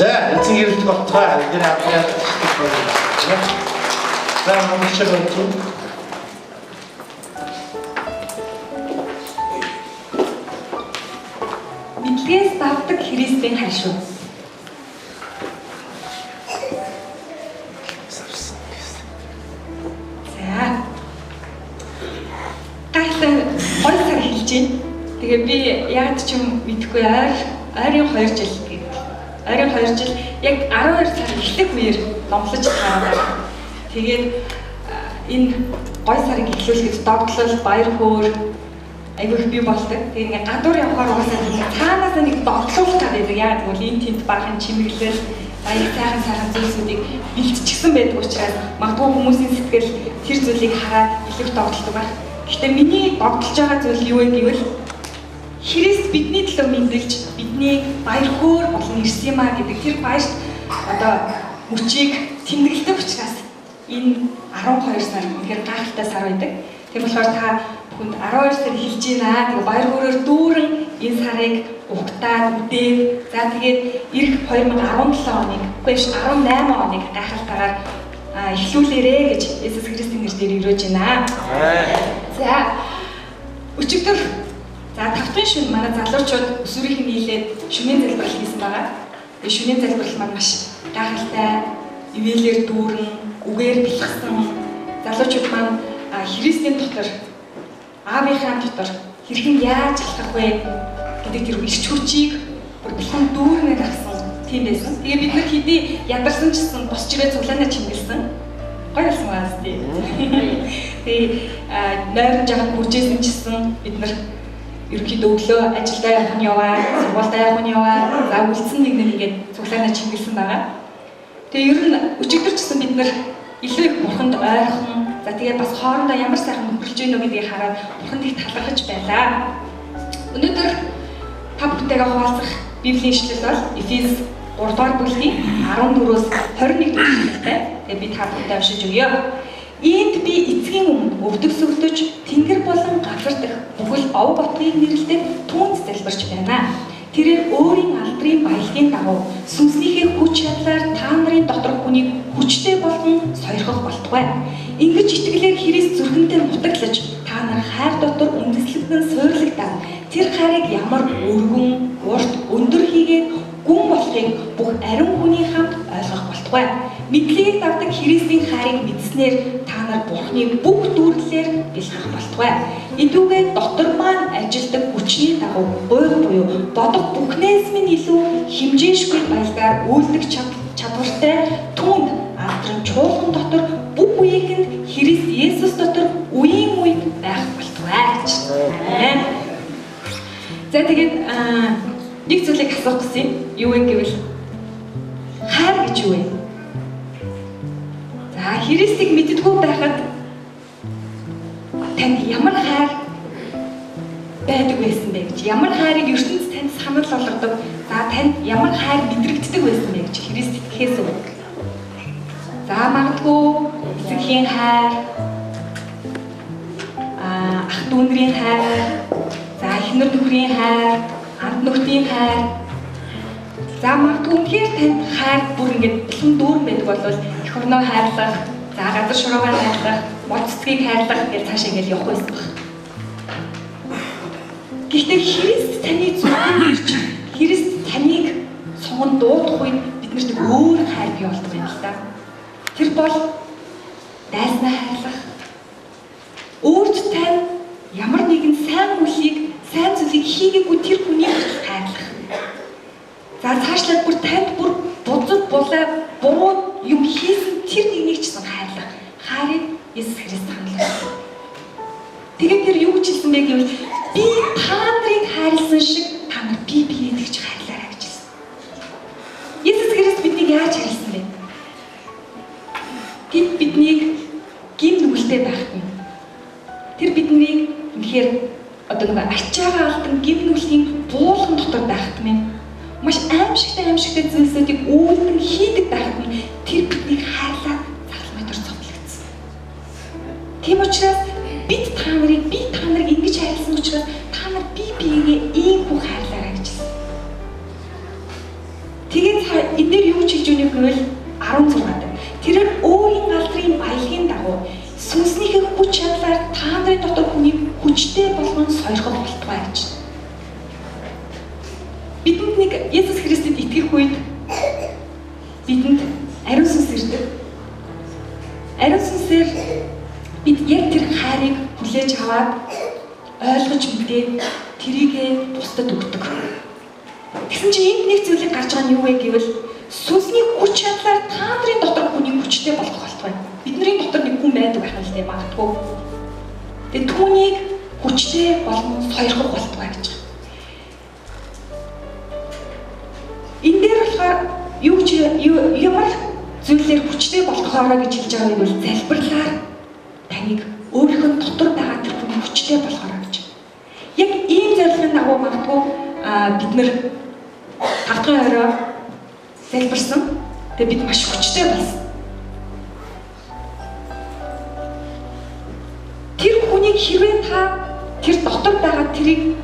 За, эцэг ирэлт болтгой. Тэр аваад за, мөн ч байгаа. Библиэс давдаг Христийн хар шүү. За. Гайхалтай гой сар эхэлж байна. Тэгээ би яг ч юм мэдэхгүй ойрын 2 жил гэдэг. Ойрын 2 жил яг 12 сар эхлэх үеэр номлож таараа. Тэгээд энэ гой сарыг эхлүүлэхэд догтлол, баяр хөөр айгүйх би болдог. Тэгээд ингээ гадуур явахаар угаасаа цаанаас нэг догтлуултаа байдаг. Яг тэгвэл энэ тент баахан чимэглэл, баяр сайхан зүйлсүүдийг бэлтчихсэн байдаг учраас магадгүй хүмүүсийн сэтгэл тэр зүйлийг хараад илүү догтлдог байх. Гэхдээ миний догтлож байгаа зүйл юу вэ гэвэл Христ бидний төлөө мэндэлж бидний баяр хөөр болон ирсэн юм а гэдэг тэр баярт одоо мөчийг тэмдэглэдэг учраас энэ 12 сар үнэхээр гайхалтай сар байдаг. Тийм болохоор та бүхэнд 12 сар эхэлж байна. Тэгээ баяр хөөрөөр дүүрэн энэ сарыг угтаад үдээд за тэгээд ирэх 2017 оныг үгүй биш 18 оныг гайхалтайгаар эхлүүлээрэ гэж Иесус Христийн нэрээр өрөөж байна. За өчигдөр за тавтын шөнө манай залуучууд өсвөрийн нийлээд шөнийн залбирал хийсэн байгаа. Тэгээ шөнийн залбирал маань маш гайхалтай, ивэлэр дүүрэн, үгээр бэлгсэн залуучууд маань Христийн дотор аавынхаа дотор хэрхэн яаж алхах вэ гэдэг тэр ирч хүчийг бүр бэлхэн дүүрнээр авсан тийм байсан. Тэгээ бид нар хэдий ядарсан ч гэсэн босч ирээ цуглаанаа чимгэлсэн. Гоё болсон байна тийм. Тэгээ нойрон жагаад бүржсэн ч гэсэн бид нар ерөнхийдөө өглөө ажилдаа явах нь яваа, сургуультай явах нь яваа, за үлдсэн нэг ингээд цуглаанаа чимгэлсэн байгаа. Тэгээ ер нь өчигдөр ч гэсэн бид нар илүү их бурханд ойрхон, за тэгээ бас хоорондоо ямар сайхан нөхөрлж гинөө гэдгийг хараад бурханд их талархаж байлаа. Өнөөдөр та бүхэнтэйгээ хуваалцах Библийн ишлэл бол Эфес 3 дугаар бүлгийн 14-өөс 21 дэх ишлэлтэй. Тэгээ би та бүхэндээ уншиж өгье. Иймд би эцгийн өмнө өвдөг сөвлөж тэнгэр болон газар дэх бүхэл ов ботгийг нэрлэлтэд түүнд залбирч байна. Тэрээр өөрийн алдрын баялагын дагуу сүнснийхээ хүч чадлаар та нарын дотор хүнийг хүчтэй болгон сойрхох болтугай. Ингэж итгэлээр Христ зүрхэндээ нутаглаж та нар хайр дотор үндэслэгдэн суйрлагдаад тэр хайрыг ямар өргөн, урт, өндөр хийгээд гүн болохыг бүх ариун хүний хамт ойлгох болтугай. Мэдлэгийг давдаг Христийн хайрыг мэдснээр та нар Бурхны бүх дүүрлэлээр бэлгэх болтугай. Идүүгээ дотор маань ажилдаг хүчний дагуу гойр буюу бодох бүхнээс минь илүү хэмжээшгүй баялгаар үйлдэх чадвартай түүнд алдрын чуулган дотор бүх үеийнхэнд Христ Есүс дотор үеийн үед байх болтугай. За тэгээд нэг зүйлийг асуух гэсэн юу вэ гэвэл хайр гэж юу вэ? За Христийг мэддэггүй байхад танд ямар хайр байдаг байсан бэ гэж, ямар хайрыг ертөнц танд санал болгодог, за танд ямар хайр мэдрэгддэг байсан бэ гэж Христ итгэхээс өмнө. За магадгүй эцэгхийн хайр, ах дүүнэрийн хайр, за эхнэр нөхрийн хайр, анд нөхдийн хайр. За магадгүй үнэхээр танд хайр бүр ингэж бэлэн дүүрэн байдаг бол эх орноо хайрлах, за газар шуруугаар хайрлах, мод цэцгийг хайрлах гэж цаашаа ингэж явах байсан баг. Гэхдээ Христ таны зүрхэнд ирж, Христ таныг сонгон дуудах үед биднэрт өөр хайр бий болдог юм л та. Тэр бол дайснаа хайрлах. Өөрт тань ямар нэгэн сайн зүйлийг, сайн зүйлийг хийгээгүй тэр хүнийг хайрлах. За цаашлаад бүр танд бүр бузар булаа буруу юм хийсэн тэр нэгнийг ч гэсэн хайрлах. Хайрыг Иесус Христ хандлах. Тэгээд тэр юу гэж хэлсэн бэ гэвэл би та нарыг хайрлсан шиг та нар биеийг ч хайрлаарай гэж хэлсэн. Иесус Христ биднийг яаж хайрлсан бэ? Тэд биднийг гин нүгэлтэй байхад нь тэр биднийг үнэхээр одоо нэг ачаагаа алдан гин нүглийн буулган дотор байхад минь маш аимшигтай зүйлсүүдийг үүлдэн хийдэг байхад нь тэр биднийг хайрлаад загламын дор цовдлогдсон. Тийм учраас би та нарыг ингэж хайрлсан учраас та нар биеийг ийм бүх хайрлаарай гэж хэлсэн. Тэгээд энэ дээр юу ч хийж өгнө гэвэл 16 дээр. Тэрээр өөрийн галдрын баялагын дагуу сүнснийхээ хүч чадлаар та нарын дотор хүний хүчтэй болгон сойрхох болтугай гэж. Бидэнд нэг Есүс Христэд итгэх үед бидэнд ариун сүнс ирдэг. Ариун сүнсээр бид яг тэр хайрыг хүлээж аваад ойлгож мэдээд тэрийгэ бусдад өгдөг. Тэгсэн чинь энд нэг зүйлийг гарч байгаа нь юу вэ гэвэл сүнсний хүч чадлаар та нарын дотор хүний хүчтэй болох болтугай. Бидний дотор нэг хүн байдаг байх нь л магадгүй. Тэгээд түүнийг хүчтэй болон сойрхох болтугай гэж байна. Энэ дээр болохоор ямар зүйлээр хүчтэй болохоороо гэж хэлж байгаа юм бол залбирлаар таныг өөрийнхөө дотор байгаа тэр хүн хүчтэй болохоороо гэж. Яг ийм зорилгын дагуу магадгүй бид нэр 5 дахь орой залбирсан. Тэгээд бид маш хүчтэй болсон. Тэр хүнийг хэрвээ та тэр дотор байгаа тэрийг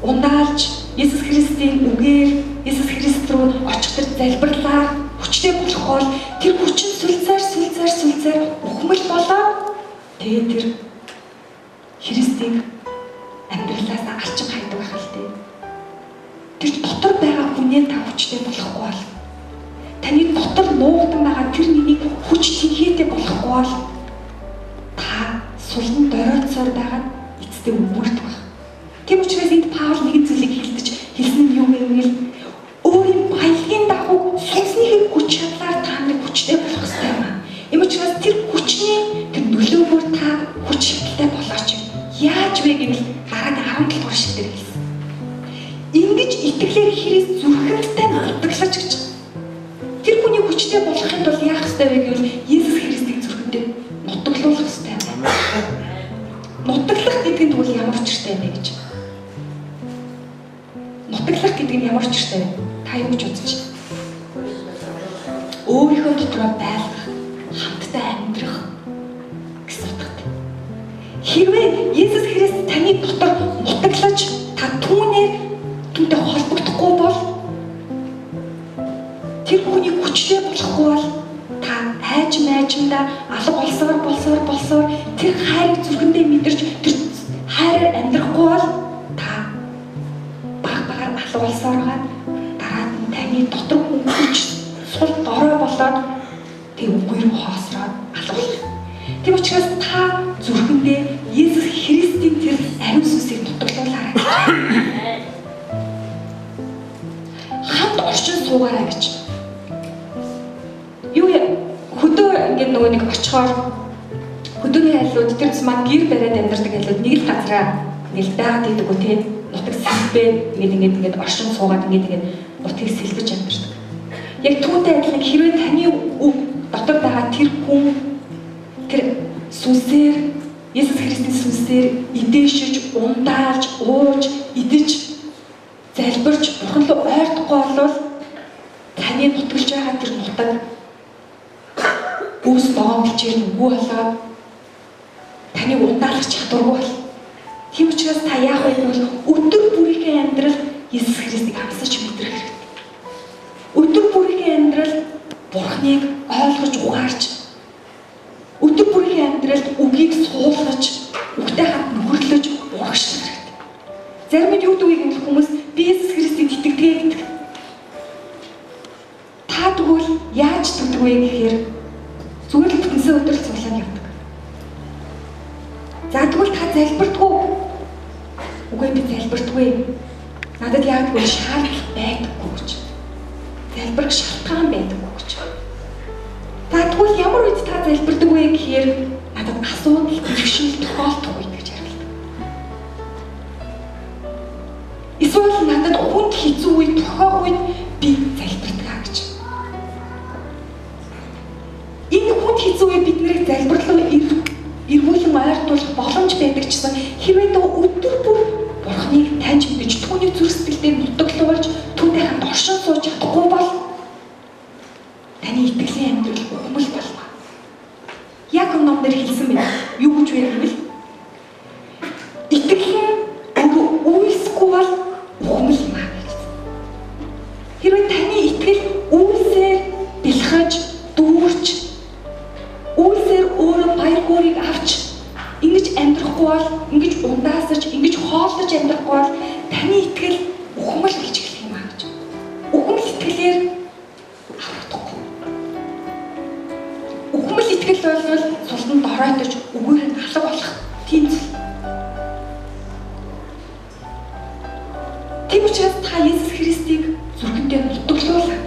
ундаалж Есүс Христийн үгээр Есүс Христ рүү очих тэр залбирлаар хүчтэй болох бол тэр хүч нь сүлзээр ухмал болоод тэгээд тэр Христийг амьдралаас арчим хайдаг байх л дээ. Тэр дотор байгаа хүнээ та хүчтэй болохгүй бол таны дотор нуугдан байгаа тэр нэгний хүч тэнхээтэй болохгүй бол та сулан доройтсоор байгаа эцэстээ өвөрдөг байна. Тийм учраас энд Паул нэгэн зүйлийг хэлсэн нь юу гэвэл өөрийн баялагын дагуу сүнснийхээ хүч чадлаар та нарыг хүчтэй болох хэрэгтэй юм аа. Ийм учраас тэр хүчний тэр нөлөөгөөр та хүч чадалтай болооч. Яаж вэ гэвэл дараагийн 17 дугаар шил дээр хэлсэн. Ингэж итгэлээр Христ зүрхэнтэй нутаглаж гэж. Тэр хүний хүчтэй болохын тулд яах ёстой вэ гэвэл Есүс Христийг зүрхэндээ нутаглуулах ёстой юм. Нутаглах гэдэг нь тэгвэл ямар учиртай юм бэ гэж. Нутаглах гэдэг нь ямар учиртай вэ? Та юу гэж үзэж байна? Өөрийнхөө дотроо байлгах, хамтдаа амьдрах гэсэн утгатай. Хэрвээ Есүс Христ таны дотор нутаглаж та түүнтэй холбогдохгүй бол тэр хүний хүчтэй болохгүй бол та айжмайжмдаа алга болсоор тэр хайрыг зүрхэндээ мэдэрч тэр хайраар амьдрахгүй бол та багаар алга болсоор байгаа дараад нь таны дотор хүн хүч сул дорой болоод тэг үгүй рүү хоосроод алга болох. Тийм учраас та зүрхэндээ Есүс Христийн тэр ариун сүнсийг нутаглуулаарай. Хамт орчин суугаарай гэж. Юу хөдөө ингээд нөгөө нэг очихоор хөдөөний айлууд тэр цэс гэр бариад амьдардаг айлууд нэг л газараа ингээд байгаад идэг үү те нутаг сэлбээ ингээд оршин суугаад ингээд нутгийг сэлбэж амьдардаг. Яг түүнтэй адилхан хэрвээ таны дотор байгаа тэр хүн тэр сүнсээр Есүс Христийн сүнсээр идээшиж, ундаалж, ууж, идэж, залбирч, Бурхан руу ойртохгүй бол таны нутгалж байгаа тэр нутаг бүс доомлчээр үгүй болоод таны ундаалах чадваргүй бол. Тийм учраас та яах вэ гэвэл өдөр бүрийнхээ амьдрал Есүс Христийг амсаж мэдрэх хэрэгтэй. Өдөр бүрийнхээ амьдрал Бурханыг ойлгож ухаарч өдөр бүрийнхээ амьдралд үгийг суулгаж, үгтэй хамт нөхөрлөж урагшлах хэрэгтэй. Зарим нь юу гэдэг вэ гэвэл хүмүүс би Есүс Христэд итгэдэг. Та тэгвэл яаж итгэдэг вэ гэхээр зүгээр л бүтэнсээ өдөр цуглаад явдаг. За тэгвэл та залбирдаггүй. Үгүй би залбирдаггүй. Надад яагадгүй шаардлага байдаггүй гэж. Залбирх шалтгаан байдаггүй гэж. Та тэгвэл ямар үед та залбирдаг вэ гэхээр надад асуудал бэрхшээл тохиолдох үед гэж хариулдаг. Эсвэл надад хүнд хэцүү үед тохиох үед би залбирдаг гэж. Энэ хүнд хэцүү үед бид нарыг залбирлан эргүүлэн ойртуулах боломж байдаг ч гэсэн хэрвээ та өдөр бүр Бурханыг таньж мэдэж түүний зүрх сэтгэлдээ нутаглуулж түүнтэй хамт оршин сууж чадахгүй бол таны итгэлийн амьдрал ухамл болно. Яг номдэр хэлсэн байна. Юу гэж вэ гэвэл итгэл үйлсгүй бол ухамл юм аа гэж. Хэрвээ таны итгэл үйлс бол таны итгэл ухамл болж эхлэх юм аа гэж. Ухамл итгэлээр аврахдаггүй. Ухамл итгэл бол султанд оройтож үгээр нь алга болох тийм зүйл. Тийм учраас та Есүс Христийг зүрхэндээ нутаглуулаа.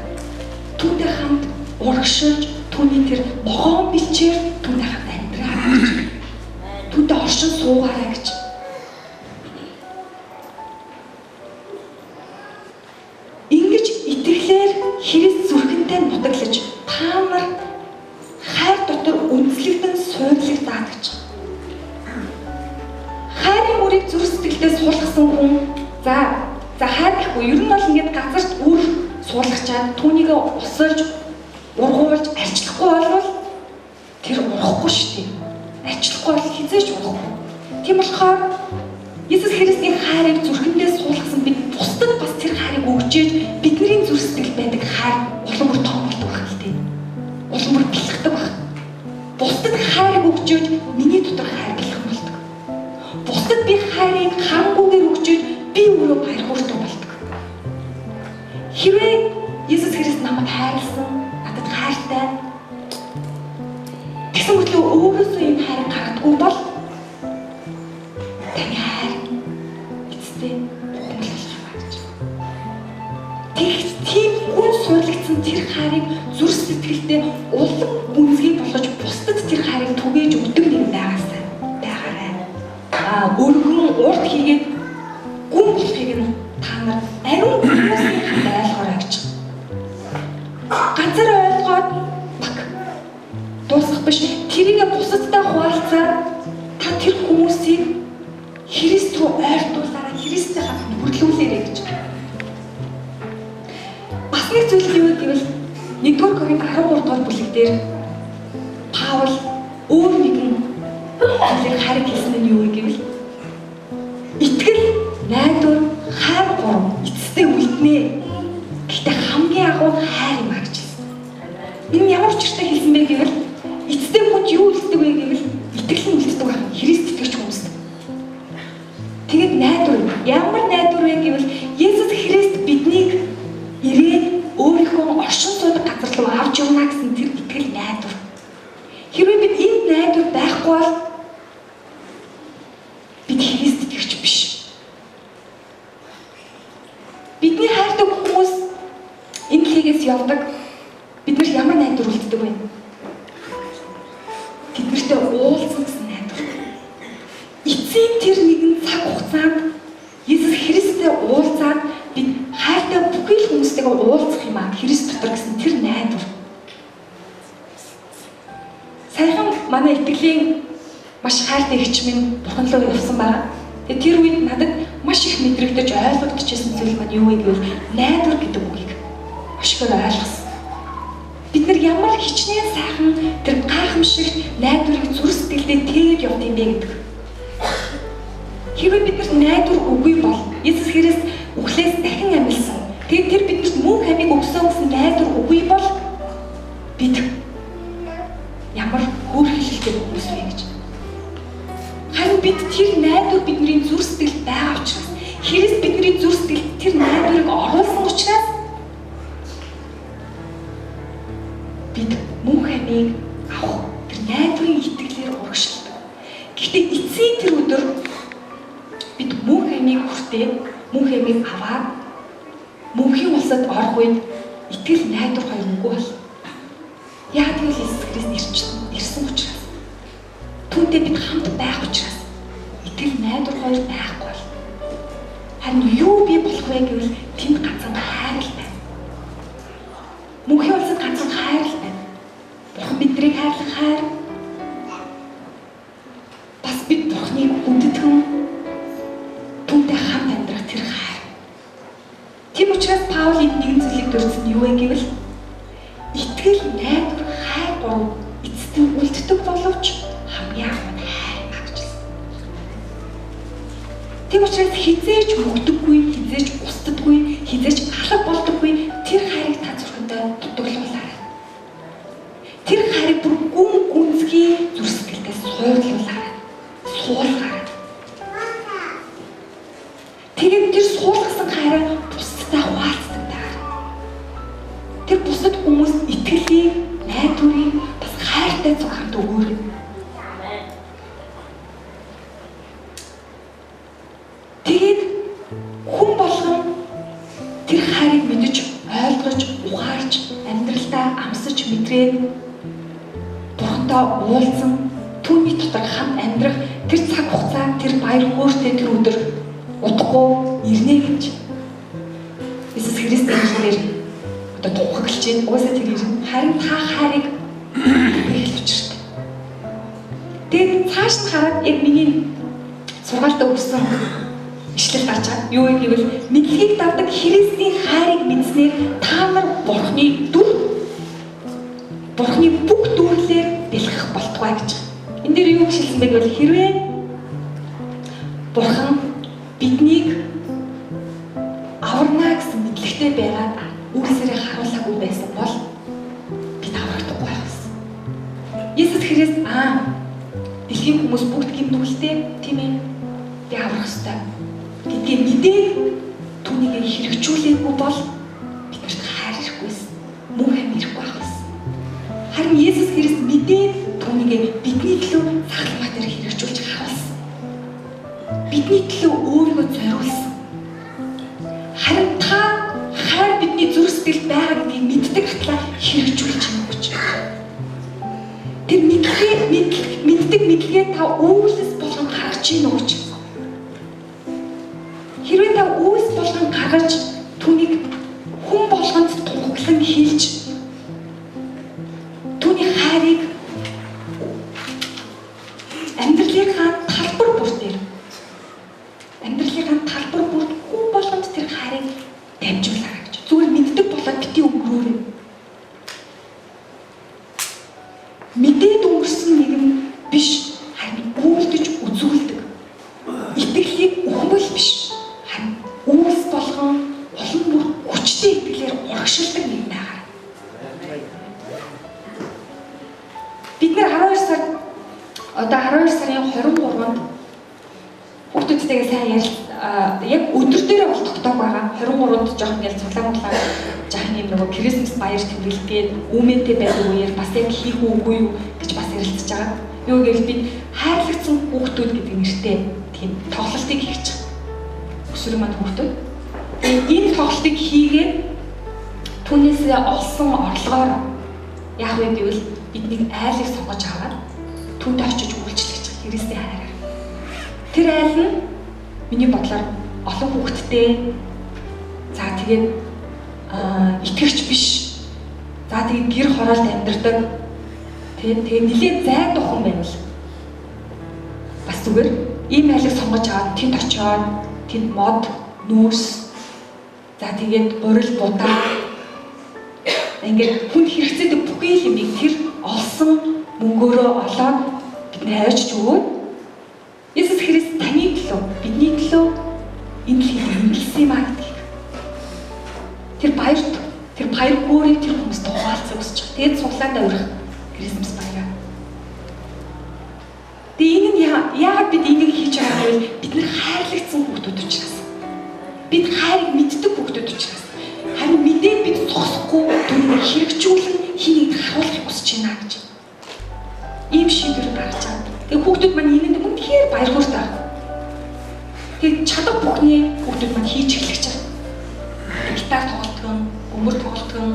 Түүнтэй хамт урагшилж, түүний тэр могоон бичээр түүнтэй хамт амьдраа гэж. Түүнтэй оршин суугаарай гэж. Ингэж итгэлээр Христ зүрхэндээ нутаглаж, та нар хайр дотор үндэслэгдэн суурлагдаад гэж. Хайрын үрийг зүрх сэтгэлдээ суулгасан хүн за хайр гэхгүй ер нь бол ингээд газарт үр суулгачаад түүнийг усалж ургуулж арчлахгүй болвол тэр урахгүй шүү дээ. Арчлахгүй бол хизээч урахгүй. Тийм болохоор Есүс Христийн хайрыг зүрхэндээ суулгасан бид бусдад бас тэр хайрыг өгчээж бидний зүрх сэтгэл байдаг хайр улам бүр том болдог байх л дээ. Улам бүр бэлтгэдэг байх. Бусдад хайрыг өгчээж миний дотор хайр бэлхэн болдог. Бусдад би хайрыг хангуугаар өгчээж би өөрөө баяр хөөртэй болдог. Хэрвээ Есүс Христ намайг хайрлсан, надад хайртай гэсэн мэтлээ өөрөөсөө энэ хайрыг гаргадаггүй бол таны хайр эцэстээ ухамл болох юм аа гэж. Тийм үн суурлагдсан тэр хайрыг зүрх сэтгэлдээ улам үнсгий болгож бусдад тэр хайрыг түгээж өгдөг нэг байгаарай. Өргөн урд хийгээд гүн болохыг нь та нар ариун хүмүүсийн хамт ойлгоорой гэж. Ганцаар ойлгоод дуусах биш. Тэрийг бусадтай хуваалцаад та тэр хүмүүсийг Христ рүү ойртуулаарай, Христтэй хамт бүрдлүүлээрэй гэж. Бас нэг зүйл юу гэвэл 1-р Коринт 13 дугаар бүлэг дээр Паул өөр нэгэн зүйлийг хариг хэлсэн нь юу гэвэл итгэл, найдвар, хайр гурав эцэстээ үлднэ. Гэхдээ хамгийн агуу хайр юм аа гэж хэлсэн. Энэ ямар учиртай хэлсэн бэ гэвэл эцэстээ хүнд юу үлддэг вэ гэвэл итгэл нь үлддэг байна. Христ итгэж хүмүүс. Тэгээд найдвар. Ямар найдвар вэ гэвэл Есүс Христ биднийг ирээд өөрийнхөө оршин суудаг газар руу авч явна гэсэн тэр итгэл найдвар. Хэрвээ бид энэ найдвар байхгүй бол бид Христ итгэж биш. Бидний хайртай хүмүүс энэ дэлхийгээс явдаг. Бид нар ямар найдвар үлддэг вэ? Тэднэртэй уулзсан гэсэн найдвар. Эцсийн тэр нэгэн цаг хугацаанд Есүс Христтэй уулзаад бид хайртай бүхий л хүмүүстэйгээ уулзах юм аа. Христ дотор гэсэн тэр найдвар. Саяхан манай итгэлийн маш хайртай эгч минь Бурхан руу явсан байна. Тэгээ тэр үед надад маш их мэдрэгдэж ойлгогдчихсэн зүйл маань юу вэ гэвэл найдвар гэдэг үгийг маш их ойлгосон. Бид нар ямар хичнээн сайхан тэр гайхамшигт найдварыг зүрх сэтгэлдээ тээгээд явд юм бэ гэдэг. Хэрвээ бид найдвар үгүй бол Есүс Христ үхлээс дахин амьдсан. Тэгээд тэр бидэнд мөнх амийг өгсөн гэсэн найдвар үгүй бол бид ямар хөөрхөлтэй хүмүүс вэ гэж. Харин бид тэр найдвар бидний зүрх сэтгэлд байгаа учраас Христ бидний зүрх сэтгэлд тэр найдварыг оруулсан учраас бид мөнх амийг авах тэр найдварын итгэлээр урагшилдаг. Гэхдээ эцсийн тэр өдөр бид мөнх амийг хүртээ, мөнх амийг аваад мөнхийн улсад орох үед итгэл найдвар хоёр үгүй бол. Яг тэгвэл Есүс Христ ирсэн учраас түүнтэй бид хамт байх учраас итгэл найдвар хоёр байхгүй бол. Харин юу бий болох вэ гэвэл тэнд ганцхан хайр л байна. Мөнхийн улсад ганцхан хайр л байна. Бурхан биднийг хайрлах хайр. Бас бид Бурханыг хүндэтгэн түүнтэй хамт амьдрах тэр хайр. Тийм учраас Паул энэ нэгэн зүйлийг дурдсан юу вэ гэвэл итгэл, найдвар, хайр гурав эцэстэн үлддэг боловч хамгийн агуу нь хайр юм гэж хэлсэн. Тийм учраас хизээч мөгдөггүй, хизээч устдаггүй, хизээч алга болдоггүй тэр хайрыг та зүрхэндээ дутуулуулаарай. Тэр хайрыг бүр гүнзгий зүрх сэтгэлдээ суулгуулаарай. Суулгаарай. Тэгээд Тэгээд тэр суулгасан хайраа бусдтай хуваалцдаг даа. Тэр бусад хүмүүст итгэлийг, найдварыг бас хайртай зохиолд өгөөрэй. Тэгээд хүн болгон тэр хайрыг мэдэж, ойлгож, ухаарч, амьдралдаа амсаж мэдрээд Бурхантай уулзсан түүний дотор хамт амьдрах тэр цаг хугацаа, тэр баяр хөөртэй тэр өдөр удахгүй ирнэ гэж Иесус Христ хэлээр одоо тунхаглаж байна. Уусаа тэр ирнэ. Харин та хайрыг хэлж учиртай. Тэгээд цааш нь хараад яг миний сургаалтаа өгсөн ишлэл гарч байгаа. Юу гэвэл мэдлэгийг давдаг Христийн хайрыг мэдснээр та нар Бурхны дүр, Бурхны бүх дүрлээр бэлгэх болтугай гэж. Энд дээр юу хэлсэн бэ гэвэл хэрвээ Бурхан биднийг аварна гэсэн мэдлэгтэй байгаад үүсээрээ харуулаагүй байсан бол бид аврагдахгүй байх гэсэн. Иесус Христ дэлхийн хүмүүс бүгд гимнүүлтэй тийм ээ. Би аврах ёстой гэдгийг мэдээд түүнийг хэрэгжүүлээгүй бол биднэрт хайр ирэхгүйсэн. Мөн хэм ирэхгүй байх байсан. Харин Иесус Христ мэдээд түүнийг бидний төлөө цаглаа дээр хэрэгжүүлж харуулсан. Бидний төлөө өөрийгөө зориулсан. Харин та хайр бидний зүрх сэтгэлд байгаа гэдгийг мэддэг атлаа хэрэгжүүлж юм гэж. Тэр мэддэг мэдлэгээ та үйлс болгон гаргаж ийн өгч. Хэрвээ та үйлс болгон гаргаж түүнийг хүн болгонд тунхаглан хийлж түүний хайрыг амьдралынхаа талбар бүрт хүн болгонд тэр хайрыг дамжуулаарай гэж. Зүгээр мэддэг болоод бити өнгөрөөрэй. Мэдээд өнгөрсөн нэгэн биш, харин үйлдэж үзүүлдэг. Итгэлийг өгмөл биш, харин үйлс болгон олон бүр хүчтэй итгэлээр урагшилдаг нэгэн байгаа. Бид нэр 12 сард одоо 12 сарын 23-нд хүүхдүүдтэйгээ сайн яг өдөр дээрээ болтогддог байгаа. 23-нд жоохон ял цуглаан жаахан юм нөгөө Крисмас баяр тэмдэглэгээд үүмэнтэй байдаг үеэр бас яг хийх үгүй юу гэж бас ярилцж байгаа. Юу гэвэл бид хайрлагдсан хүүхдүүд гэдэг нэртэй тийм тоглолтыг хийж байгаа. Өсвөр маань хүүхдүүд. Тэгээд энэ тоглолтыг хийгээд түүнээс олсон орлогоор яах вэ гэвэл бидний айлыг сонгож аваад түүнд очиж үйлчлэж байгаа Христийн хайраар. Тэр айл нь миний бодлоор олон хүүхэдтэй за тэгээд итгэвч биш. За тэгээд гэр хороолд амьдардаг. Тэгээд нэлээд зайд охин байвал бас зүгээр ийм айлыг сонгож аваад тэнд очиод тэнд мод, нүүрс за тэгээд гурил будаа ингээд хүн хэрэгцээтэй бүхий юмыг тэр олсон мөнгөөрөө олоод бидний хайрч өгөөд Иесус Христ таны төлөө, бидний төлөө энэ дэлхийд имгэлсэн юм аа гэдгийг. Тэр баяр хөөргийг тэр хүмүүст хуваалцах гэж байна. Тэгээд цуглаандаа өрөх Крисмас баяраа. Тэгээд энэ нь яагаад бид энийг хийж байгаа вэ? Бид нар хайрлагдсан хүүхдүүд учраас. Бид хайрыг мэддэг хүүхдүүд учраас. Харин мэдээд бид зогсохгүй түүнийг хэрэгжүүлэн хийнийг харуулахыг хүсэж байна гэж. Ийм шийдвэр гаргаж байгаа. Тэгээд хүүхдүүд маань энэнд үнэхээр баяр хөөртэй байна. Тэгээд чадах бүхний хүүхдүүд маань хийж эхлэж байгаа. Гитар тоглодог, бөмбөр тоглодог,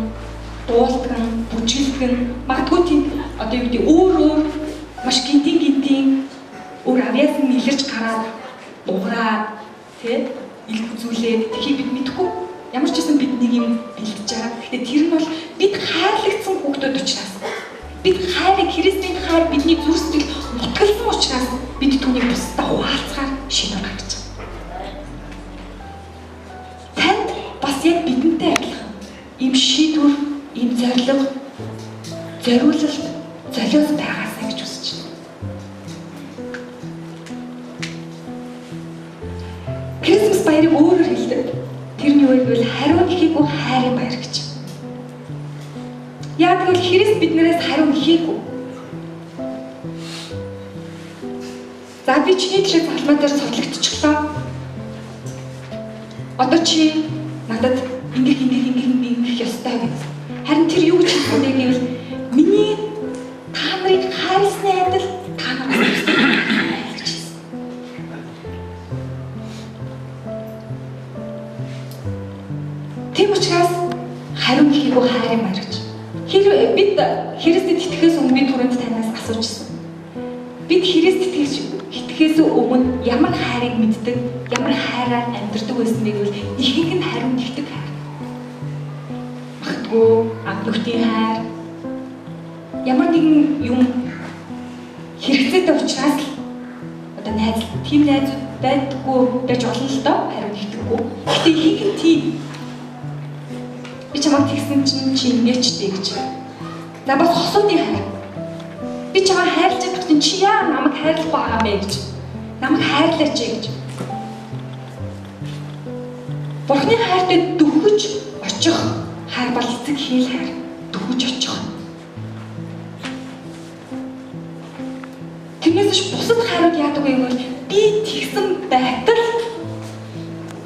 дуулдаг, бүжгэлдэг, магадгүй тийм одоо юу гэдэг өөр маш гинтийн өөр авьяасан илэрч гараад дуграад тий ил үзүүлээд тэгэхээр бид мэдэхгүй ямар ч гэсэн бид нэг юм бэлдэж байгаа. Гэхдээ тэр нь бол бид хайрлагдсан хүүхдүүд учраас бид хайрыг Христийн хайр бидний зүрх сэтгэл нутгалсан учраас бид түүнийг бусдад хуваалцахаар шийдвэр гаргаж байгаа. Танд бас яг бидэнтэй адилхан ийм шийдвэр, ийм зориулалт, золиос байгаасаа гэж хүсэж байна. Крисмас баярыг өөрөөр хэлдэг. Тэр нь юу гэвэл хариун ихэхгүй хайрын баяр гэж. Яг тэгвэл Христ биднээс хариун ихээгүй. За би чиний төлөө залмаа дээр цоглогдчихлоо. Одоо чи надад ингэх ёстой гэж. Харин тэр юу гэж хэлсэн бэ гэвэл миний та нарыг хайрсны адил та нараас гэж хэлсэн. Тийм учраас хариу гэхийгөө хайр юм гэж. Хэрвээ бид Христэд итгэхээс өмнө би түрүүнд танаас асуужсэн. Бид Христэд итгэхээс өмнө ямар хайрыг мэддэг, ямар хайраар амьдардаг байсан бэ гэвэл ихэнх нь хариу нэгдэг хайр. Магадгүй амтнуудын хайр, ямар нэгэн юм хэрэгцээтэй учраас л одоо найз, тийм найзууд байдаггүй гэж олон л доо хариу нэгдэггүй. Гэтэ ихэнх нь тийм. Би чамайг тэгсэн чинь чи ингэчтэй гэж. За бас хосуудын хайр. Би чамайг хайрлаж байгаа чинь чи яа намайг хайрлах байгаа мэ гэж. Намайг хайрлаач гэж. Бурхны хайртай дөхөж очих хайр бол эцэг хийл хайр. Дөхөж очих. Тэрнээс бусад хайрууд яадаг вэ гэвэл би тэгсэн байтал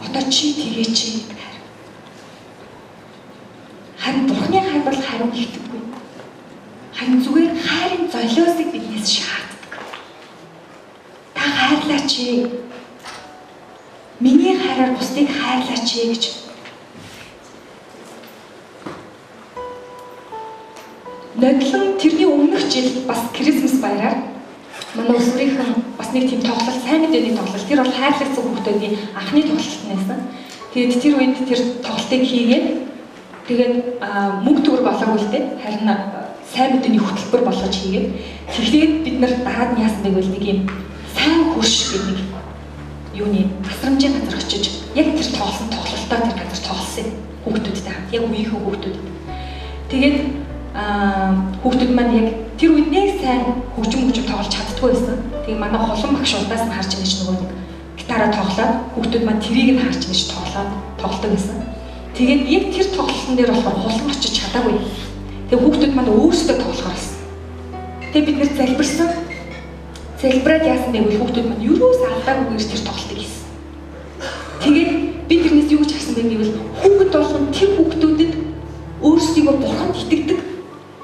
одоо чи тэгээч гэдэг хайр. Харин Бурхны хайр бол хариу нэгдэггүй. Харин зүгээр хайрын золиосыг биднээс шаарддаг. Та хайрлаач. Миний хайраар бусдыг хайрлаач гэж. Нодлон тэрний өмнөх жил бас Крисмас баяраар манай өсвөрийнхэн бас нэг тийм тоглолт, сайн мэдээний тоглолт. Тэр бол хайрлагдсан хүүхдүүдийн анхны тоглолт байсан. Тэгээд тэр үед тэр тоглолтыг хийгээд тэгээд мөнгө төгрөг болоогүй л дээ. Харин сайн мэдээний хөтөлбөр болгож хийгээд тэгэхээр бид нар дараад нь яасан бэ гэвэл нэг юм сайн хөрш гэдэг нэг юуны асрамжийн газар очиж яг тэр тоглосон тоглолтоо тэр газар тоглосон хүүхдүүдтэй хамт яг үеийнхэн хүүхдүүдэд. Тэгээд хүүхдүүд маань яг тэр үед нэг сайн хөгжим тоглож чаддгүй байсан. Тэгээ манай холон багш удаас нь харж ингэж нөгөө нэг гитараа тоглоод хүүхдүүд маань тэрийг нь харж ингэж тоглодог байсан. Тэгээд яг тэр тоглолтын дээр болохоор холон очиж чадаагүй. Тэгээ хүүхдүүд маань өөрсдөө тоглохоор байсан. Тэгээ бид нэр залбирсан. Залбираад яасан бэ гэвэл хүүхдүүд маань юус алдаагүйгээр тэр тоглолтыг хийсэн. Тэгээд би тэрнээс юу гэж харсан бэ гэвэл хүүхэд болгон тэр хүүхдүүдэд өөрсдийгөө бурханд итгэдэг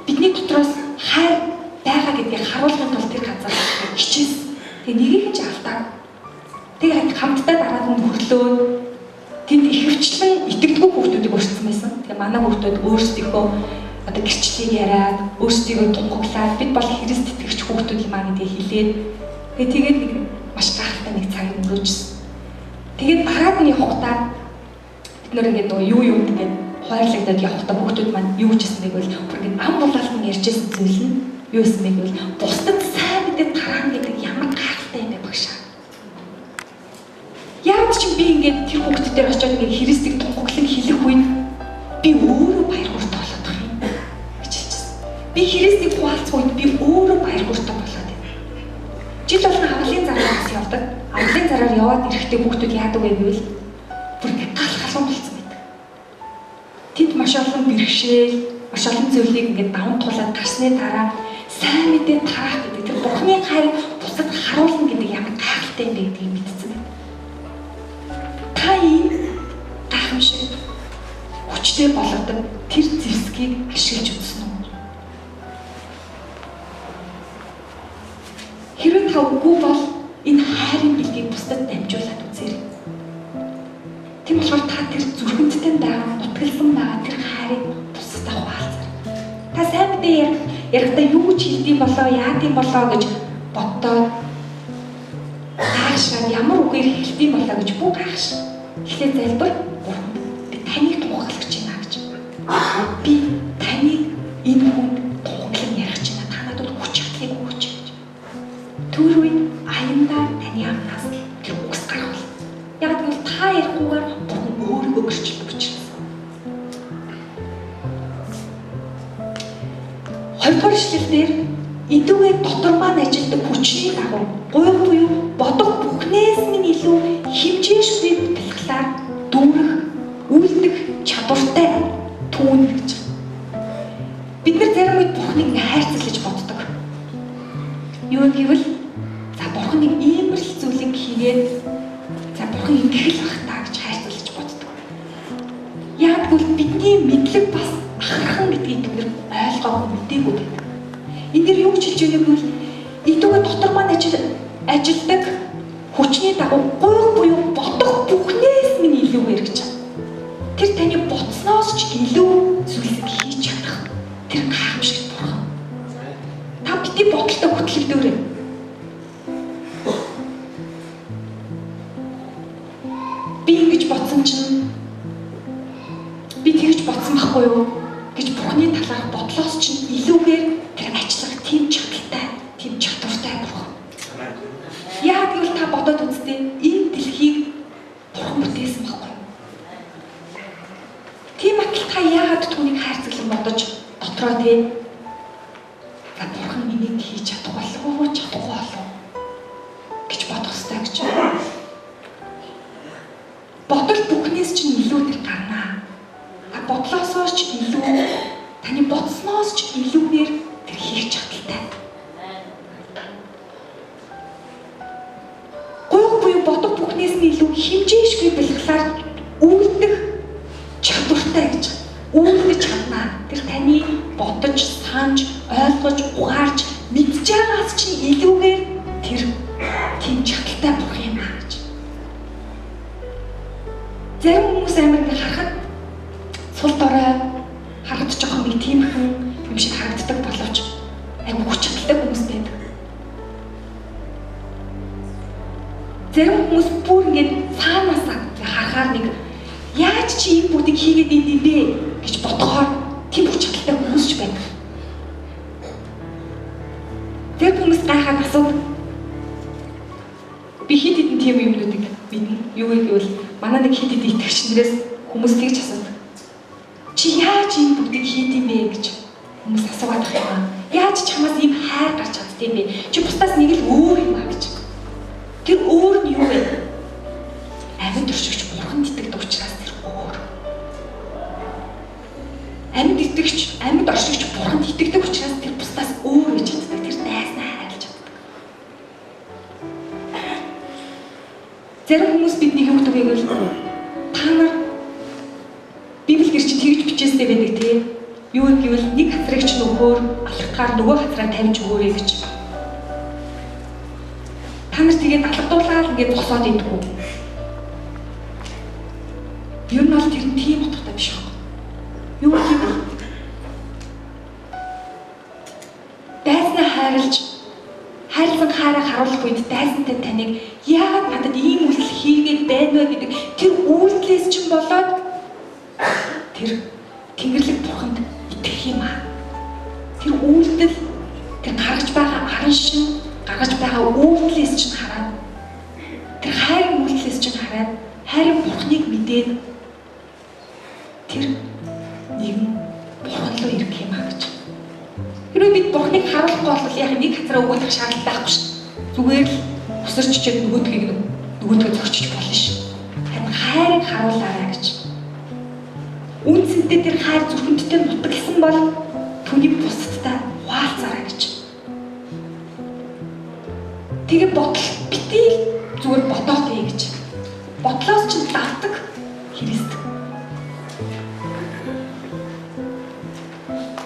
бидний дотроос хайр байгаа гэдгийг харуулахын тулд тэр газар хичээсэн. Тэгээ нёгийг ч алдаа. Тэгээ хамтдаа дараад нь хөрлөө. Тэнд ихэвчлэн итгэдэггүй хүүхдүүдийг өрссөн байсан. Тэгээ манай хүүхдүүд өөрсдийнхөө одоо гэрчлэлийг яриад, өөрсдийгөө тунхаглаад бид бол Христ итгэгч хүүхдүүд юм аа гэдгийг хэлээд тэгээд нэг маш гайхалтай нэг цаг өнгөрөөжсөн. Тэгээд дараад нь явахдаа бид нөр ингээд нөгөө юу ингээд хойрлогдоод явахдаа хүүхдүүд маань юу гэжсэн бэ гэвэл бүр ингээд ам булаалсан ярьжсэн зүйл нь юу гэсэн бэ гэвэл бусдад сайн мэдээ тараана гэдэг ямар гайхалтай юм бэ багшаа. Яг ч би ингээд тэр хүүхдүүдээр очиод ингээд Христийг тунхаглан хэлэх үед би өөрөө баяр хүртэл болоод байгаа юм гэж хэлчихсэн. Би Христийг хуваалцах үед би өөрөө баяр хүртэл болоод байна. Жил болгон авралын зараар явдаг. Авралын зараар яваад ирэхдээ хүүхдүүд яадаг вэ гэвэл бүр ингээд халуун болсон байдаг. Тэд маш олон бэрхшээл, маш олон зүйлийг ингээд даван туулаад гарсны дараа сайн мэдээ тараах гэдэг тэр Бурхны хайрыг бусдад харуулна гэдэг ямар гайхалтай юм бэ гэдгийг мэдсэн байна. Та ийм гайхамшиг хүчтэй болгодог тэр зэвсгийг ашиглаж үзсэн үү? Хэрвээ та үгүй бол энэ хайрын бэлгийг бусдад дамжуулаад үзээрэй. Тийм болохоор та тэр зүрхэнттэй байгаа, нутгалсан байгаа тэр хайрыг бусдад хуваалцаарай. Та сайн мэдээ ярихдаа юу гэж хэлдэм болоо, яадим болоо гэж боддоо таашаад ямар үгээр хэлдэм болоо гэж бүх гайхаш. Эхлээд залбир, би таныг тунхаглагч байна гэж. Би таныг энэ хүнд тунхаглан ярих гэж байна. Та надад хүч чадлыг өгөөч гэж. Тэр үед аяндаа таны амнаас тэр үгс гаргал. Яг гэвэл та ярихгүйгээр Бурхан өөрийгөө гэрчлэх учраас. Хоёрдугаар ишлэлдэр эдүгээ дотор маань ажилтдаг хүчний дагуу гуйх буюу бодох бүхнээс минь илүү хэмжээшгүй бэлгэлээр дүүрэх, үйлдэх чадвартай түүн гэж. Бид нар зарим үед Бурханыг хайрцал гэж боддог. Юу гэвэл за Бурхан нэг иймэрхүү зүйлийг хийгээд за Бурхан ингэх л байх таа гэж хайрцал гэж боддог. Яг бол бидний мэдлэг бас ахархан гэдгийг бид ойлгоогүй мэдээгүй байдаг. Энэ дэр юу гэж хэлж байгааг бол идүүгээ дотор маань ажилдаг хүчний дагуу гойх буюу ботох бүхнээс минь илүүгээр гэж. Тэр таны ботсноос ч илүү зүйлсийг хийж чадах тэр гайхамшигт бурхан. Та бидний боталтай хөтлөгдөөрэй. Би ингэж ботсон чинь би тэгж ботсон байхгүй юу гэж бурханы талаарх бодлоос чинь илүүгээр тэр ажиллах тийм чадaltaй, тийм чадвартай бурхан. Яг гэвэл та бодоод үзтээ энэ дэлхийг бурхан бүтээсэн байхгүй юу? Тийм атал та яагаад түүнийг хайрцаглан бодож дотроо тий бурхан энийг хийж чадахгүй болов гэж бодох хэрэгтэй гэж. Бодол бүхнээс чинь илүү тэр гарнаа. Та бодлосоос ч илүү, таны бодсноос ч илүүгээр тэр хийх чадaltaй. Гойх буюу бодох бүхнээс нь илүү хэмжээшгүй бэлгэлээр үйлдэх чадвартай гэж. Үйлдэж чаднаа. Тэр таны бодож, санаж, ойлгож, ухаарч, мэдж байгаас чинь илүүгээр тэр тийм чадaltaй бурхан юм аа гэж. Зарим хүмүүс амар ингэ харахад сул дорой харагд жоохон нэг тиймхэн юм шиг харагддаг боловч айгүй хүч чадалтай хүмүүс байдаг. Зарим хүмүүс бүр ингэ цаанаасаа харахаар нэг яаж чи ийм бүгдийг хийгээд идэв бэ гэж бодохоор тийм хүч чадалтай хүмүүс ч байдаг. Тэр хүмүүс гайхаад асуув. Би хэд хэдэн тийм юмнуудыг мэднэ. Юу гэвэл манай нэг хэд хэдэн итгэгчнэрээс хүмүүс тэгж асуудаг. Чи яаж ийм бүгдийг хийдэм бэ гэж хүмүүс асуугаад байх юм. Яаж чамаас ийм хайр гарч чаддсан бэ? Чи бусдаас нэг л өөр юм аа гэж. Тэр өөр нь юу вэ? Амьд өршигч бурханд итгэдэг учраас тэр өөр. Амьд оршигч бурханд итгэдэг учраас тэр бусдаас өөр гэж чаддаг. Тэр дайснаа хайрлаж чаддаг. Зарим хүмүүс бидний юу гэдэг вэ гэвэл та нар Библи гэр чинь тэгж бичээстэй байдаг тийм. Юу гэвэл нэг хацрыг чинь өгөөр алхахаар нөгөө хацраа тавьж өгөөрэй гэж. Та нар тэгээд алгадуулаад ингээд босоод идэггүй. Юу нь бол тэр нь тийм утгатай биш байна. Юу гэвэл дайснаа хайрлан хайраа харуулах үед дайсантай таныг яагаад надад ийм үйлдэл хийгээд байна вэ гэдэг тэр үйлдэлээс чинь болоод тэр Тэнгэрлэг бурханд итгэх юм аа. Тэр үйлдэл тэр гаргаж байгаа аран шин гаргаж байгаа үйлдэлээс чинь хараад тэр хайрын үйлдэлээс чинь хараад хайрын бурхныг мэдээд тэр нэгэн бурхан руу ирэх юм аа гэж. Хэрвээ бид бурхныг харуулахгүй бол яг нэг хацраа өгөх шаардлага байхгүй шүү. Зүгээр л өсөрч чиж нөгөөдгөө зөрчиж болно шүү. Харин хайрыг харуулаарай гэж. Үнцэнтэй тэр хайр зүрхэмдтэй нутагсан бол түүний бусдтай хуваалцаарай гэж. Тэгээ бодол битээ зүгээр бодоод бий гэж. Бодлоос ч давдаг Христ.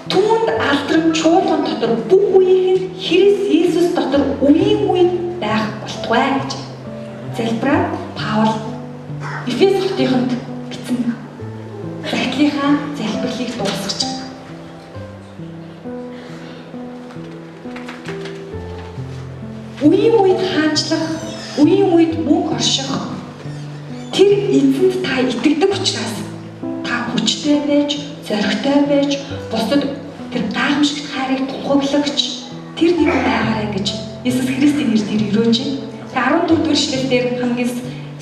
Түүнд алдрам чуулган дотор бүх үеийн Христ Есүс дотор үеийн үед байх болтугай гэж. Залбираа Паул Эфес хотынд бичсэн захидлынхаа залбирлыг дуусгаж. Үеийн үед хаанчлах, үеийн үед мөнх орших тэр эзэнд та итгэдэг учраас та хүчтэй байж, зоригтой байж, бусдад тэр гайхамшигт хайрыг тунхаглагч тэр нэг байгаарай гэж Иесус Христийн нэрээр өрөөж байна. 14 дугаар эшлэл дээр хамгийн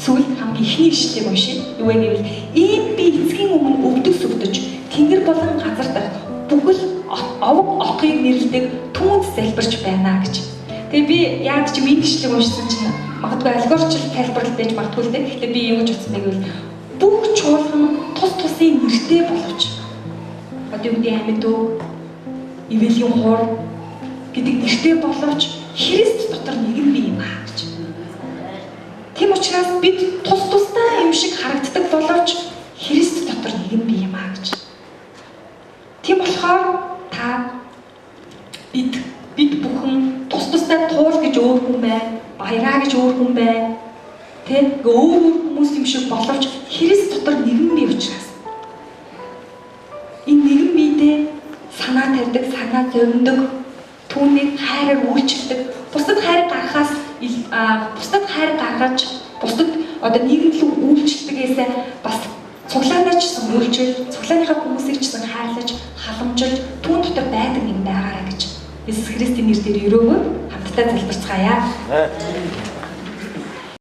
сүүлд хамгийн ихний ишлэлийг уншия. Юу вэ гэвэл ийм би эцгийн өмнө өвдөг сүгдэж тэнгэр болон газар дахь бүхэл овог отгыг нэрлэдэг түүнд залбирч байна гэж. Тэгээ би яад ч энэ ишлэлийг уншсан чинь магадгүй алгоричл тайлбарлал байж магадгүй л дээ. Тэгэхээр би юу гэж утсан бэ гэвэл бүх чуулган тус тусын нэртэй боловч одоо юу гэдэг амьд үү ивэл хуур гэдэг нэртэй боловч Христ дотор нэгэн бие юм аа гэж. Тийм учраас бид тус тустай юм шиг харагддаг боловч Христ дотор нэгэн бие юм аа. хүмүүс юм шиг боловч Христ дотор нэгэн бий учраас. Энэ нэгэн биедээ санаа тавьдаг, санаа зовндог, түүнийг хайраар үйлчилдэг. Бусдад хайр гаргахаас бусдад хайр гаргаж, бусдад одоо нийгэмлэг үйлчилдэгээс бас цуглаанаа ч гэсэн үйлчил, цуглааныхаа хүмүүсийг ч гэсэн хайрлаж, халамжилж, түүн дотор байдаг юм байгаарай гэж Иесус Христийн нэрээр өрөөгөө хамтдаа залбирцгаая.